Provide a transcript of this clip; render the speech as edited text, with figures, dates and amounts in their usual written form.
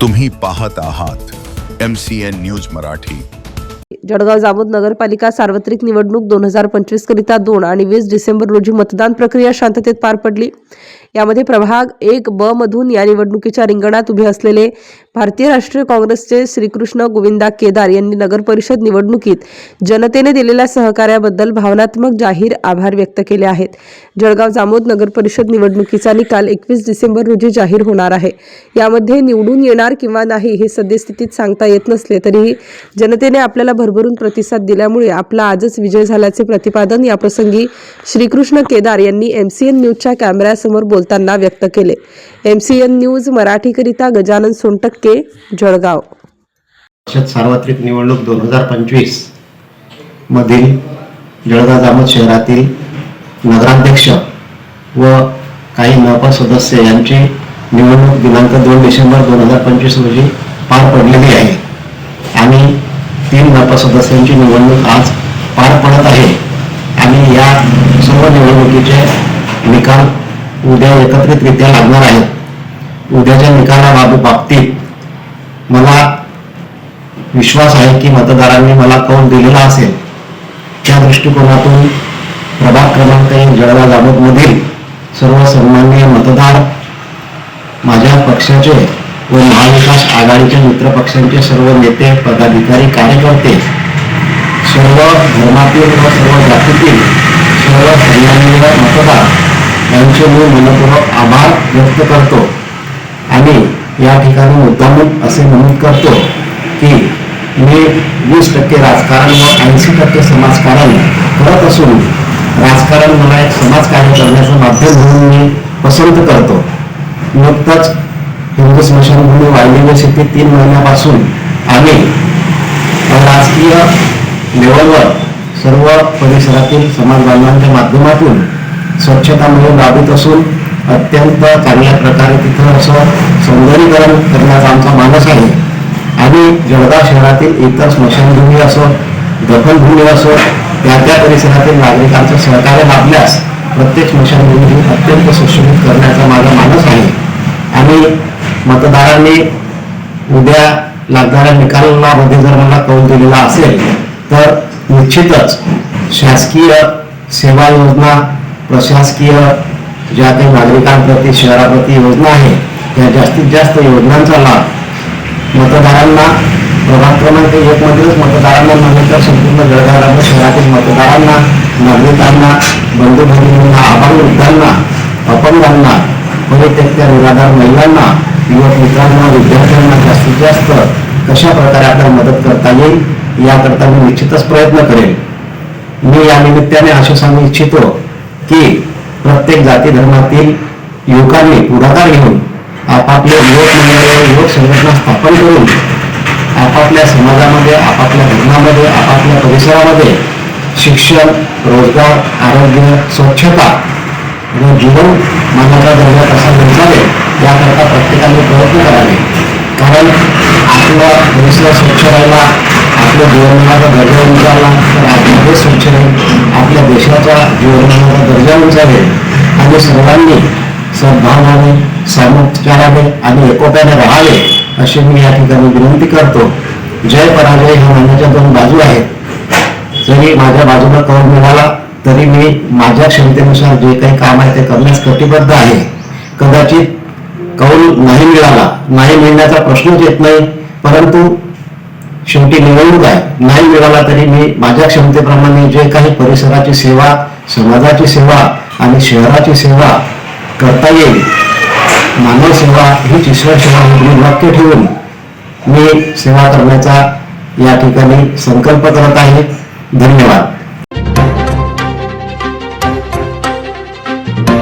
तुम्ही पाहत आहात MCN न्यूज मराठी। जळगाव जामोद नगरपालिका सार्वत्रिक निवडणूक 2025 करिता 2 आणि 20 डिसेंबर रोजी मतदान प्रक्रिया शांततेत पार पडली। यामध्ये प्रभाग 1 ब मधून या निवडणुकीच्या रिंगणात उभे असलेले भारतीय राष्ट्रीय काँग्रेसचे श्रीकृष्ण गोविंदा केदार यांनी नगर परिषद निवडणुकीत जनतेने दिलेल्या सहकार्याबद्दल भावनात्मक जाहीर आभार व्यक्त केले आहेत। जळगाव जामोद नगर परिषद निवडणुकीचा निकाल 21 डिसेंबर रोजी जाहीर होणार आहे। यामध्ये निवडून येणार किंवा नाही हे सद्यस्थितीत सांगता येत नसले तरीही जनतेने आपल्याला भरभरून प्रतिसाद दिल्यामुळे आपला आजच विजय झाल्याचे प्रतिपादन याप्रसंगी श्रीकृष्ण केदार यांनी MCN न्यूजच्या कॅमेऱ्यासमोर बोलताना व्यक्त केले। MCN न्यूज मराठीकरिता गजानन सोनटक्के, जळगाव। सार्वत्रिक निवडणूक 2025 मधील जळगाव जामोद शहरातील नगराध्यक्ष व काही नप सदस्य यांची निवडणूक दिनांक 2 डिसेंबर 2025 रोजी पार पडलेली आहे आणि 3 नप सदस्यांची निवडणूक आज पार पडत आहे आणि या सर्व निवडणुकीचे निकाल उद्या एकत्रितरित्या लागणार आहेत। उद्याच्या निकालाबाबतीत मला विश्वास आहे की मतदारांनी मला कौल दिलेला असेल। त्या दृष्टिकोनातून प्रभाग क्रमांक 1 जळगाव जामोद मधील सर्व सन्माननीय मतदार, माझ्या पक्षाचे व महाविकास आघाडीच्या मित्र पक्षांचे सर्व नेते, पदाधिकारी, कार्यकर्ते, सर्व धर्मातील व सर्व जातीतील सर्व सन्माननीय मतदार यांचे मी मनपूर्वक आभार व्यक्त करतो आणि या ठिकाणी मुद्दामून असे नमूद करतो की मी 20% राजकारण व 80% समाजकारण करत असून राजकारण मला एक समाजकार्य करण्याचं माध्यम म्हणून मी पसंत करतो। नुकतंच हिंदू स्मशानभूमी वाहिलेल्या स्थितीत 3 महिन्यापासून आम्ही राजकीय लेवलवर सर्व परिसरातील समाज बांधवांच्या माध्यमातून स्वच्छता मोहीम राबवित असून अत्यंत चांगल्या प्रकारे तिथं असं सौंदर्यीकरण करण्याचा आमचा मानस आहे आणि जळगाव शहरातील इतर स्मशानभूमी असो, दफनभूमी असो, त्या परिसरातील नागरिकांचं सहकार्य लाभल्यास प्रत्येक स्मशानभूमी अत्यंत सुशोभित करण्याचा माझा मानस आहे आणि मतदारांनी उद्या लागणाऱ्या निकालामध्ये जर मला कौल दिलेला असेल तर निश्चितच शासकीय सेवा योजना, प्रशासकीय ज्या काही नागरिकांप्रती शहराप्रती योजना आहे त्या जास्तीत जास्त योजनांचा लाभ मतदारांना, प्रभाग क्रमांक 1 मधीलच मतदारांना नव्हे तर संपूर्ण जळगाव शहरातील मतदारांना, नागरिकांना, बंधू भगिनींना, आबालवृद्धांना, अपंगांना, परित्यक्त्या निराधार महिलांना, युवक मित्रांना, विद्यार्थ्यांना जास्तीत जास्त कशा प्रकारे आपल्याला मदत करता येईल याकरता मी निश्चितच प्रयत्न करेन। मी या निमित्ताने असे सांगू इच्छितो की प्रत्येक जाती धर्मातील युवकांनी पुढाकार घेऊन आपापले युवक मंडळे, युवक संघटना स्थापन करून आपापल्या समाजामध्ये, आपापल्या धर्मामध्ये, आपापल्या परिसरामध्ये शिक्षण, रोजगार, आरोग्य, स्वच्छता व जीवनमानाचा दर्जा कसा मिळवावे याकरता प्रत्येकाने प्रयत्न करावे। कारण आपला परिसर स्वच्छ राहिला, आपल्या जीवनमानाचा दर्जा उंचावला तर आपलं देश स्वच्छ राहील, आपल्या देशाचा जीवनमानाचा दर्जा उंचावेल आणि सर्वांनी सद्भावनाने, सामोपचाराने आणि एकोप्याने राहावे अशी मी या ठिकाणी विनंती करतो। जय पराजय ह्या नाण्याच्या 2 बाजू आहेत। जरी माझ्या बाजूला कौल मिळाला तरी मी माझ्या क्षमतेनुसार जे काही काम आहे ते करण्यास कटिबद्ध आहे। कदाचित कौल नाही मिळाला, नाही मिळण्याचा प्रश्नच येत नाही, परंतु शेवटी निवडणूक आहे, नाही मिळाला तरी मी माझ्या क्षमतेप्रमाणे जे काही परिसराची सेवा, समाजाची सेवा आणि शहराची सेवा करता येईल, मानव सेवा हीच ईश्वर सेवा हे वाक्य ठेवून मी सेवा करण्याचा या ठिकाणी संकल्प करत आहे। धन्यवाद।